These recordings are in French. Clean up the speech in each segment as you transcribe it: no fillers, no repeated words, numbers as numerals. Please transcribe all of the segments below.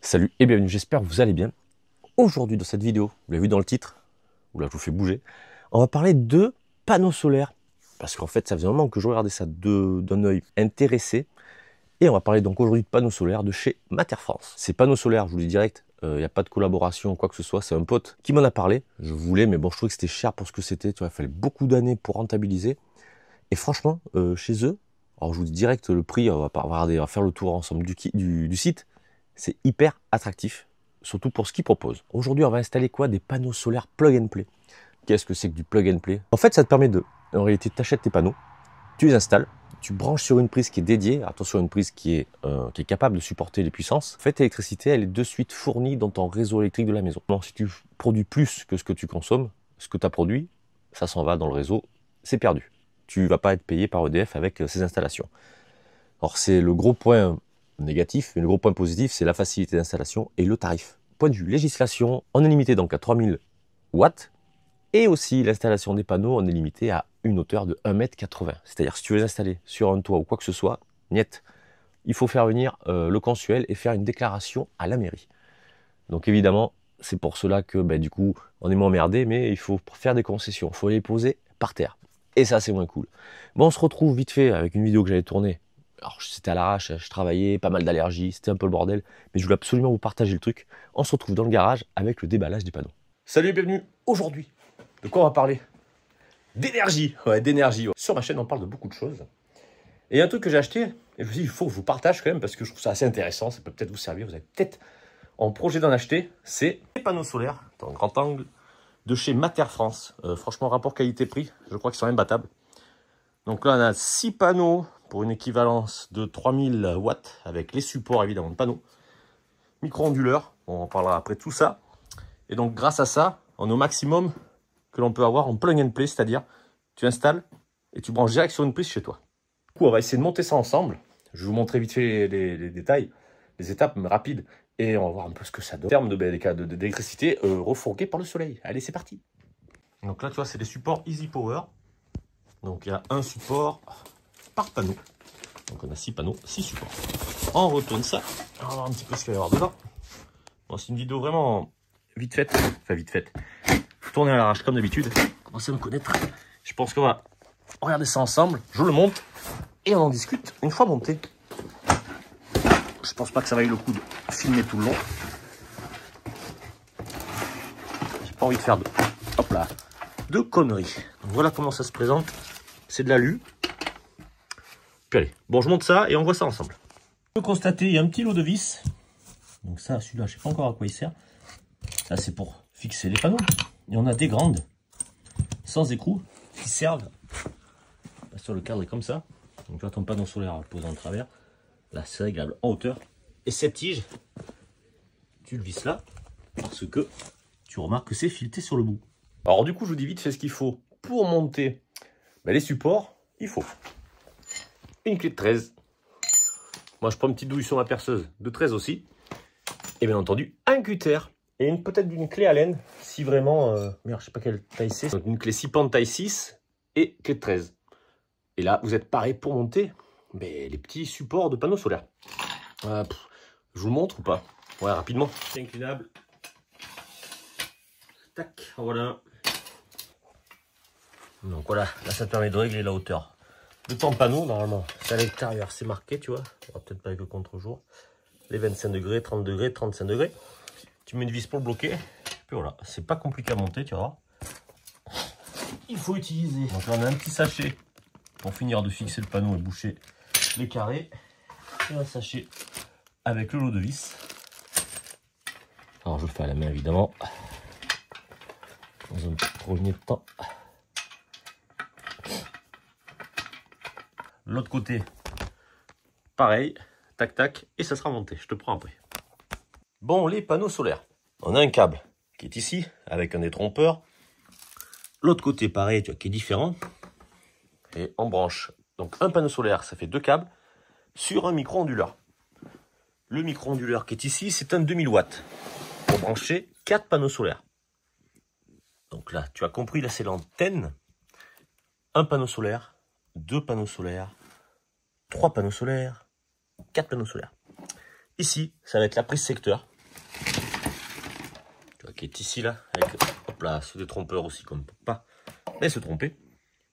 Salut et bienvenue, j'espère que vous allez bien. Aujourd'hui dans cette vidéo, vous l'avez vu dans le titre, où là je vous fais bouger, on va parler de panneaux solaires. Parce qu'en fait ça faisait un moment que je regardais ça d'un œil intéressé. Et on va parler donc aujourd'hui de panneaux solaires de chez Mater France. Ces panneaux solaires, je vous le dis direct, il n'y a pas de collaboration ou quoi que ce soit, c'est un pote qui m'en a parlé. Je voulais, mais bon je trouvais que c'était cher pour ce que c'était, tu vois, il fallait beaucoup d'années pour rentabiliser. Et franchement, chez eux, alors je vous dis direct le prix, on va faire le tour ensemble du site. C'est hyper attractif, surtout pour ce qu'ils proposent. Aujourd'hui, on va installer quoi? Des panneaux solaires plug and play. Qu'est-ce que c'est que du plug and play? En fait, ça te permet en réalité, tu achètes tes panneaux, tu les installes, tu branches sur une prise qui est dédiée, attention, une prise qui est capable de supporter les puissances. En fait, l'électricité, elle est de suite fournie dans ton réseau électrique de la maison. Donc, si tu produis plus que ce que tu consommes, ce que tu as produit, ça s'en va dans le réseau, c'est perdu. Tu ne vas pas être payé par EDF avec ces installations. Alors, c'est le gros point négatif, mais le gros point positif, c'est la facilité d'installation et le tarif. Point de vue législation, on est limité donc à 3000 watts, et aussi l'installation des panneaux, on est limité à une hauteur de 1,80 m. C'est-à-dire, si tu veux les installer sur un toit ou quoi que ce soit, niet, il faut faire venir le consuel et faire une déclaration à la mairie. Donc évidemment, c'est pour cela que du coup, on est moins emmerdé, mais il faut faire des concessions, il faut les poser par terre. Et ça, c'est moins cool. Bon, on se retrouve vite fait avec une vidéo que j'avais tournée. Alors, c'était à l'arrache, je travaillais, pas mal d'allergies, c'était un peu le bordel, mais je voulais absolument vous partager le truc. On se retrouve dans le garage avec le déballage des panneaux. Salut et bienvenue. Aujourd'hui, de quoi on va parler? D'énergie. Ouais, d'énergie. Ouais. Sur ma chaîne, on parle de beaucoup de choses. Et il y a un truc que j'ai acheté, et je me dis, il faut que je vous partage quand même, parce que je trouve ça assez intéressant, ça peut peut-être vous servir, vous avez peut-être en projet d'en acheter, c'est des panneaux solaires, dans un grand angle, de chez Mater France. Franchement, rapport qualité-prix, je crois qu'ils sont imbattables. Donc là, on a 6 panneaux pour une équivalence de 3000 watts avec les supports évidemment de panneaux. Micro-onduleur, on en parlera après tout ça. Et donc grâce à ça, on est au maximum que l'on peut avoir en plug and play, c'est-à-dire tu installes et tu branches direct sur une prise chez toi. Du coup, on va essayer de monter ça ensemble. Je vais vous montrer vite fait les détails, les étapes rapides, et on va voir un peu ce que ça donne en termes d'électricité refourguée par le soleil. Allez, c'est parti. Donc là, tu vois, c'est des supports Easy Power. Donc il y a un support par panneau. Donc on a 6 panneaux, 6 supports. On retourne ça. On va voir un petit peu ce qu'il va y avoir dedans. Bon, c'est une vidéo vraiment vite faite. Enfin vite faite. Tourner à l'arrache comme d'habitude. Commencez à me connaître. Je pense qu'on va regarder ça ensemble. Je le monte et on en discute une fois monté. Je pense pas que ça vaille le coup de filmer tout le long. J'ai pas envie de faire de conneries. Donc voilà comment ça se présente. C'est de l'alu. Puis allez, bon, je monte ça et on voit ça ensemble. On peut constater, il y a un petit lot de vis. Donc ça, celui-là, je sais pas encore à quoi il sert. Ça, c'est pour fixer les panneaux. Et on a des grandes, sans écrou, qui servent. Là, sur le cadre est comme ça. Donc tu vois ton panneau solaire posé en travers. Là, c'est réglable en hauteur. Et cette tige, tu le visses là, parce que tu remarques que c'est fileté sur le bout. Alors du coup, je vous dis vite fait ce qu'il faut pour monter les supports. Il faut une clé de 13. Moi, je prends une petite douille sur ma perceuse de 13 aussi. Et bien entendu, un cutter. Et peut-être une clé Allen, si vraiment... merde, je sais pas quelle taille c'est. Donc une clé 6 pans de taille 6 et clé de 13. Et là, vous êtes paré pour monter les petits supports de panneaux solaires. Je vous le montre ou pas? Ouais, rapidement. C'est inclinable. Tac, voilà. Donc voilà, là ça te permet de régler la hauteur de ton panneau. Normalement, c'est à l'extérieur, c'est marqué, tu vois. Peut-être pas avec le contre-jour. Les 25 degrés, 30 degrés, 35 degrés. Tu mets une vis pour le bloquer. Puis voilà, c'est pas compliqué à monter, tu vois. Il faut utiliser. Donc là, on a un petit sachet pour finir de fixer le panneau et boucher les carrés. Et un sachet avec le lot de vis. Alors je le fais à la main évidemment. Dans un premier temps. L'autre côté, pareil, tac tac, et ça sera monté. Je te prends après. Bon, les panneaux solaires. On a un câble qui est ici, avec un détrompeur. L'autre côté, pareil, tu vois, qui est différent. Et on branche. Donc un panneau solaire, ça fait 2 câbles sur un micro-onduleur. Le micro-onduleur qui est ici, c'est un 2000 watts. Pour brancher 4 panneaux solaires. Donc là, tu as compris, là c'est l'antenne. Un panneau solaire, 2 panneaux solaires, 3 panneaux solaires, 4 panneaux solaires. Ici, ça va être la prise secteur. qui est ici là, avec hop là, c'est des trompeurs aussi comme pour pas se tromper.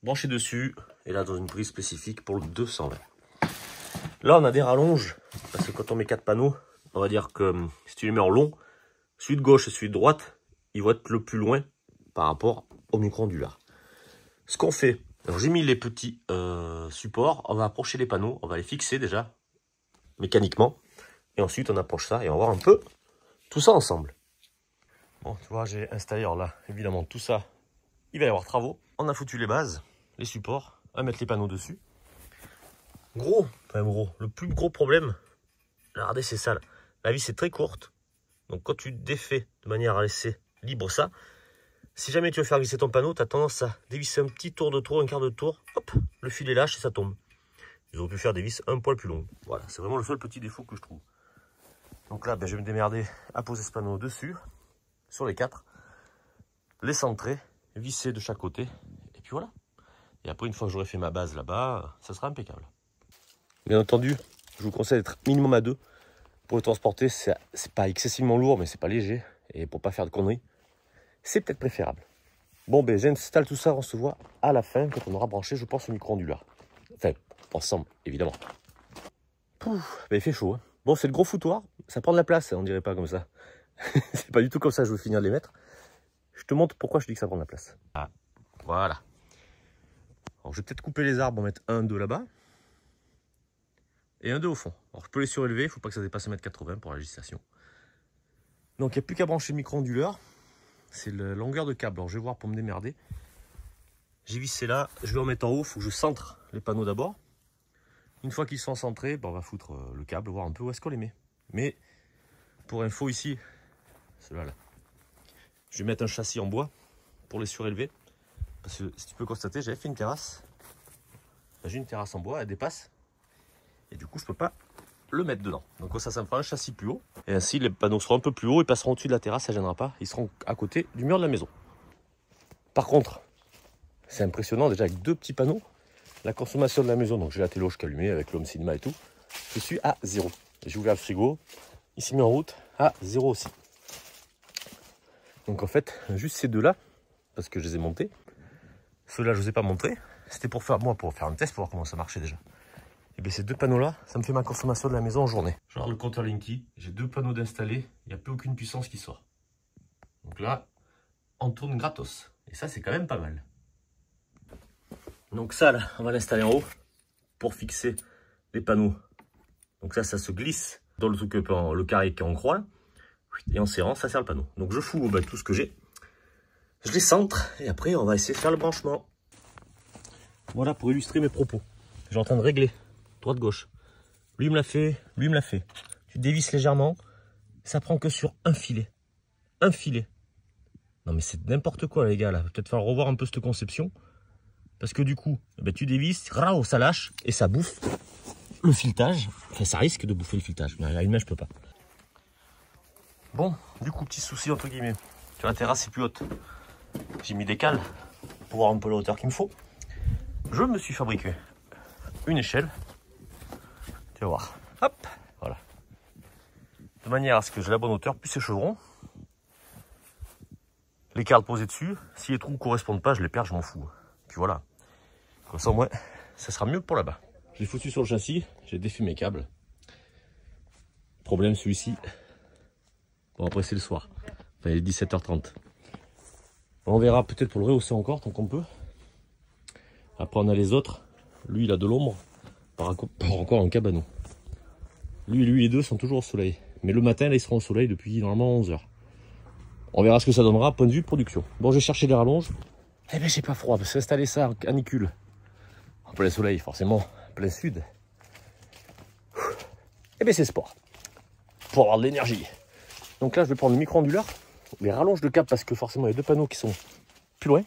Branché dessus, et là dans une prise spécifique pour le 220. Là on a des rallonges, parce que quand on met 4 panneaux, on va dire que si tu les mets en long, celui de gauche et celui de droite, ils vont être le plus loin par rapport au micro-onduleur. Ce qu'on fait, alors j'ai mis les petits supports, on va approcher les panneaux, on va les fixer déjà, mécaniquement, et ensuite on approche ça et on va voir un peu tout ça ensemble. Bon, tu vois, j'ai installé, alors là, évidemment, tout ça, il va y avoir travaux. On a foutu les bases, les supports, on va mettre les panneaux dessus. Le plus gros problème, regardez, c'est ça, là. La vis est très courte, donc quand tu défais de manière à laisser libre ça, si jamais tu veux faire glisser ton panneau, tu as tendance à dévisser un petit tour de tour, un quart de tour, hop, le filet lâche et ça tombe. Ils auraient pu faire des vis un poil plus longues. Voilà, c'est vraiment le seul petit défaut que je trouve. Donc là, ben, je vais me démerder à poser ce panneau dessus, sur les 4, les centrer, visser de chaque côté, et puis voilà. Et après, une fois que j'aurai fait ma base là-bas, ça sera impeccable. Bien entendu, je vous conseille d'être minimum à 2. Pour le transporter, c'est pas excessivement lourd, mais c'est pas léger. Et pour pas faire de conneries, c'est peut-être préférable. Bon, ben j'installe tout ça, on se voit à la fin, quand on aura branché, je pense, le micro-onduleur. Enfin, ensemble, évidemment. Pouf, ben il fait chaud. Hein. Bon, c'est le gros foutoir, ça prend de la place, on dirait pas comme ça. C'est pas du tout comme ça, je veux finir de les mettre. Je te montre pourquoi je dis que ça prend de la place. Ah, voilà. Alors, je vais peut-être couper les arbres, en mettre un, deux là-bas. Et un, deux au fond. Alors, je peux les surélever, il ne faut pas que ça dépasse 1,80 m pour la législation. Donc, il n'y a plus qu'à brancher le micro-onduleur. C'est la longueur de câble. Alors, je vais voir pour me démerder. J'ai vissé là, je vais en mettre en haut, il faut que je centre les panneaux d'abord. Une fois qu'ils sont centrés, ben, on va foutre le câble, voir un peu où est-ce qu'on les met. Mais, pour info ici, ceux-là, là. Je vais mettre un châssis en bois pour les surélever. Parce que si tu peux constater, j'avais fait une terrasse. J'ai une terrasse en bois, elle dépasse. Et du coup, je ne peux pas le mettre dedans. Donc ça me fera un châssis plus haut. Et ainsi, les panneaux seront un peu plus hauts, ils passeront au-dessus de la terrasse, ça ne gênera pas. Ils seront à côté du mur de la maison. Par contre, c'est impressionnant, déjà avec 2 petits panneaux, la consommation de la maison, donc j'ai la téloche qui est allumée avec l'home cinéma et tout, je suis à 0. J'ai ouvert le frigo, il s'est mis en route à 0 aussi. Donc en fait, juste ces deux-là, parce que je les ai montés, ceux-là je ne vous ai pas montré, c'était pour faire un test pour voir comment ça marchait déjà. Et bien ces 2 panneaux-là, ça me fait ma consommation de la maison en journée. Genre le compteur Linky, j'ai 2 panneaux d'installer, il n'y a plus aucune puissance qui sort. Donc là, on tourne gratos. Et ça, c'est quand même pas mal. Donc ça, là, on va l'installer en haut pour fixer les panneaux. Donc ça se glisse dans le truc, le carré qui est en croix. Là. Et en serrant, ça sert le panneau. Donc je fous tout ce que j'ai. Je les centre et après, on va essayer de faire le branchement. Voilà pour illustrer mes propos. J'ai en train de régler. Droite-gauche. Lui me l'a fait, lui me l'a fait. Tu dévisses légèrement, ça prend que sur un filet. Un filet. Non mais c'est n'importe quoi les gars là. Peut-être falloir revoir un peu cette conception. Parce que du coup, tu dévisses, ça lâche et ça bouffe le filetage. Enfin ça risque de bouffer le filetage. Mais à une main je peux pas. Bon, du coup petit souci entre guillemets. Sur la terrasse c'est plus haute. J'ai mis des cales pour voir un peu la hauteur qu'il me faut. Je me suis fabriqué une échelle. Tu vas voir. Hop, voilà. De manière à ce que j'ai la bonne hauteur, plus ces chevrons. Les cartes posées dessus. Si les trous ne correspondent pas, je les perds, je m'en fous. Puis voilà. Comme ça, au moins, ça sera mieux pour là-bas. J'ai foutu sur le châssis, j'ai défait mes câbles. Problème celui-ci. Bon, après, c'est le soir. Enfin, il est 17h30. On verra peut-être pour le rehausser encore, tant qu'on peut. Après, on a les autres. Lui, il a de l'ombre. Par encore un cabanon. Lui, les deux sont toujours au soleil. Mais le matin, là, ils seront au soleil depuis normalement 11h. On verra ce que ça donnera, point de vue production. Bon, j'ai cherché les rallonges. Eh bien, j'ai pas froid, parce qu'installer ça en canicule, en plein soleil, forcément, plein sud. Eh bien, c'est sport. Pour avoir de l'énergie. Donc là, je vais prendre le micro-onduleur, les rallonges de câble, parce que forcément, il y a 2 panneaux qui sont plus loin.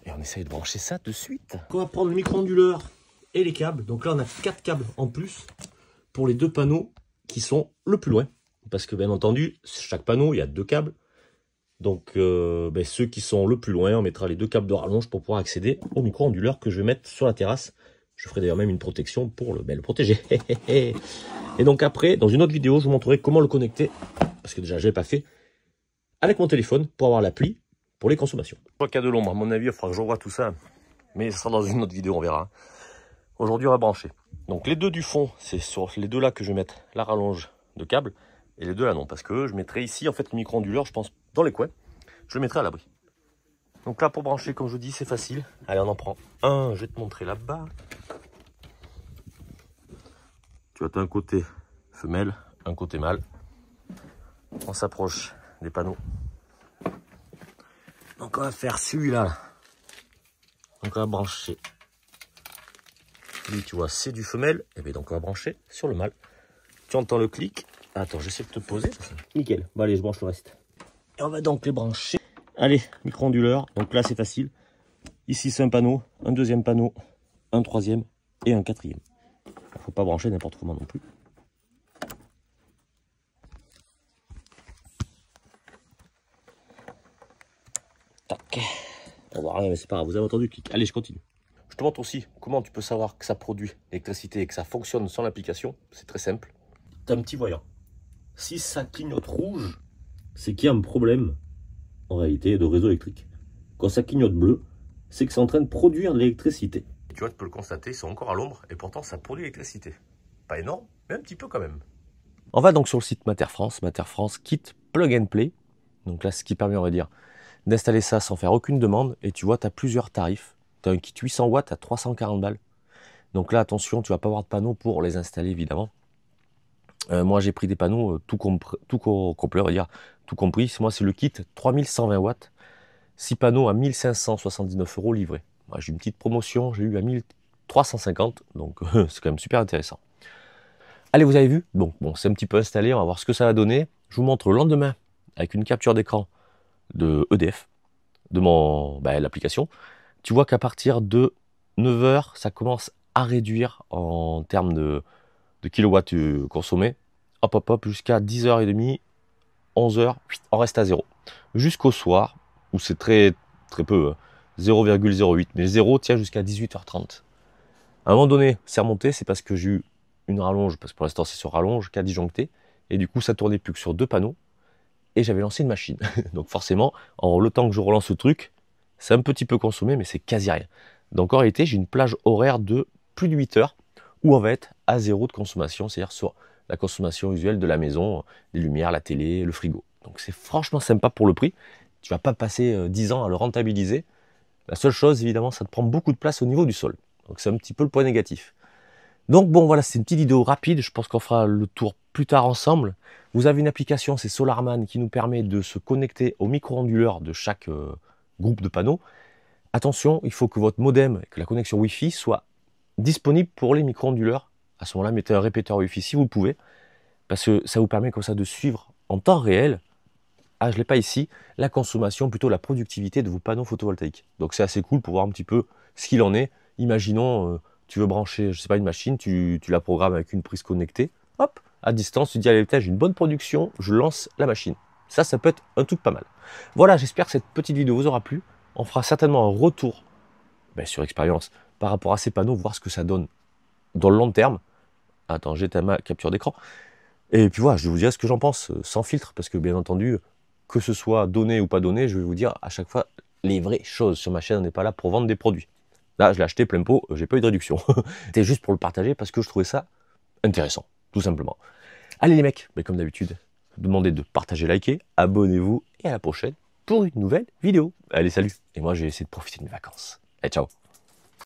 Et on essaye de brancher ça de suite. On va prendre le micro-onduleur et les câbles. Donc là, on a 4 câbles en plus pour les 2 panneaux qui sont le plus loin. Parce que bien entendu, chaque panneau, il y a 2 câbles. Donc ceux qui sont le plus loin, on mettra les 2 câbles de rallonge pour pouvoir accéder au micro-onduleur que je vais mettre sur la terrasse. Je ferai d'ailleurs même une protection pour le protéger. Et donc après, dans une autre vidéo, je vous montrerai comment le connecter. Parce que déjà, je ne l'ai pas fait avec mon téléphone pour avoir l'appli pour les consommations. Pour le cas de l'ombre, à mon avis, il faudra que je revoie tout ça, mais ça sera dans une autre vidéo, on verra. Aujourd'hui, on va brancher. Donc les deux du fond, c'est sur les deux là que je vais mettre la rallonge de câble, et les deux là non, parce que je mettrai ici en fait le micro-onduleur, je pense, dans les coins. Je le mettrai à l'abri. Donc là, pour brancher, comme je vous dis, c'est facile. Allez, on en prend un, je vais te montrer là-bas. Tu as un côté femelle, un côté mâle. On s'approche des panneaux. Donc on va faire celui-là. Donc on va brancher. Lui, tu vois, c'est du femelle. Et bien donc on va brancher sur le mâle. Tu entends le clic. Attends, j'essaie de te poser. Nickel. Bon allez, je branche le reste. Et on va donc les brancher. Allez, micro-onduleur. Donc là, c'est facile. Ici, c'est un panneau, un deuxième panneau, un troisième et un quatrième. Il ne faut pas brancher n'importe comment non plus. Tac. On voit rien, mais c'est pas grave. Vous avez entendu le clic. Allez, je continue. Je te montre aussi comment tu peux savoir que ça produit l'électricité et que ça fonctionne sans l'application. C'est très simple. Tu as un petit voyant. Si ça clignote rouge, c'est qu'il y a un problème en réalité de réseau électrique. Quand ça clignote bleu, c'est que c'est en train de produire de l'électricité. Tu vois, tu peux le constater, c'est encore à l'ombre et pourtant ça produit l'électricité. Pas énorme, mais un petit peu quand même. On va donc sur le site Mater France Kit Plug and Play. Donc là, ce qui permet, on va dire, d'installer ça sans faire aucune demande. Et tu vois, tu as plusieurs tarifs. Tu as un kit 800 watts à 340 balles. Donc là, attention, tu vas pas avoir de panneaux pour les installer, évidemment. Moi, j'ai pris des panneaux tout compris, on va dire, tout compris. Moi, c'est le kit 3120 watts. 6 panneaux à 1579 € livrés. Moi, j'ai une petite promotion, j'ai eu à 1350, donc c'est quand même super intéressant. Allez, vous avez vu? Bon, c'est un petit peu installé, on va voir ce que ça va donner. Je vous montre le lendemain avec une capture d'écran de EDF, de l'application. Tu vois qu'à partir de 9 h, ça commence à réduire en termes de kilowatts consommés. Hop, hop, hop, jusqu'à 10h30, 11 h, on reste à 0. Jusqu'au soir, où c'est très peu, 0,08, mais 0 tient jusqu'à 18h30. À un moment donné, c'est remonté, c'est parce que j'ai eu une rallonge, parce que pour l'instant c'est sur rallonge, qui a disjoncté, et du coup ça tournait plus que sur 2 panneaux, et j'avais lancé une machine. Donc forcément, le temps que je relance ce truc, c'est un petit peu consommé, mais c'est quasi rien. Donc en réalité, j'ai une plage horaire de plus de 8 heures, où on va être à 0 de consommation, c'est-à-dire sur la consommation usuelle de la maison, les lumières, la télé, le frigo. Donc c'est franchement sympa pour le prix. Tu vas pas passer 10 ans à le rentabiliser. La seule chose, évidemment, ça te prend beaucoup de place au niveau du sol. Donc c'est un petit peu le point négatif. Donc bon, voilà, c'est une petite vidéo rapide. Je pense qu'on fera le tour plus tard ensemble. Vous avez une application, c'est Solarman, qui nous permet de se connecter au micro-onduleur de chaque groupe de panneaux. Attention, il faut que votre modem, que la connexion Wi-Fi soit disponible pour les micro-onduleurs. À ce moment-là, mettez un répéteur Wi-Fi si vous le pouvez, parce que ça vous permet comme ça de suivre en temps réel, je ne l'ai pas ici, la consommation, plutôt la productivité de vos panneaux photovoltaïques. Donc c'est assez cool pour voir un petit peu ce qu'il en est. Imaginons, tu veux brancher, je sais pas, une machine, tu la programmes avec une prise connectée, hop, à distance, tu dis, allez, j'ai une bonne production, je lance la machine. Ça peut être un truc pas mal. Voilà, j'espère que cette petite vidéo vous aura plu. On fera certainement un retour sur expérience par rapport à ces panneaux, voir ce que ça donne dans le long terme. Attends, j'ai ma capture d'écran. Et puis voilà, je vous dirai ce que j'en pense, sans filtre, parce que bien entendu, que ce soit donné ou pas donné, je vais vous dire à chaque fois les vraies choses. Sur ma chaîne, on n'est pas là pour vendre des produits. Là, je l'ai acheté plein pot, j'ai pas eu de réduction. C'était juste pour le partager parce que je trouvais ça intéressant, tout simplement. Allez les mecs, comme d'habitude, demandez de partager, liker, abonnez-vous et à la prochaine pour une nouvelle vidéo. Allez, salut. Et moi, je vais essayer de profiter de mes vacances. Allez, ciao.